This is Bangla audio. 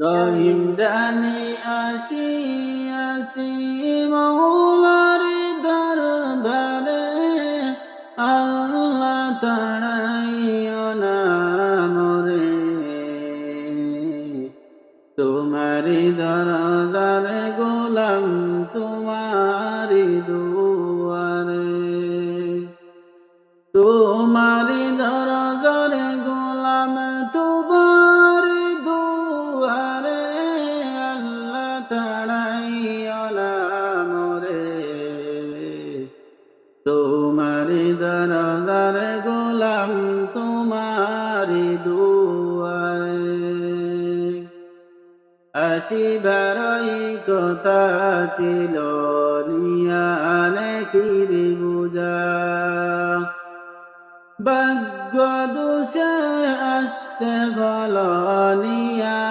রহিম জানি আসি আসি মৌলার দরবারে, আল্লাহ তাড়াইও না মোরে। তোমারি দরজারে গোলাম, তোমারি দুয়ারে, তোমারি দরজারে গোলাম, তোমারি দুয়ারে, আল্লাহ তাড়াইও না মোরে। তোমারি দরজারে গোলাম, তোমারি দুয়ারে। আসিবারই কথা ছিল, নিয়ানে কিরি বুঝা, ভাগ্য দোষে আসতে গল নিয়া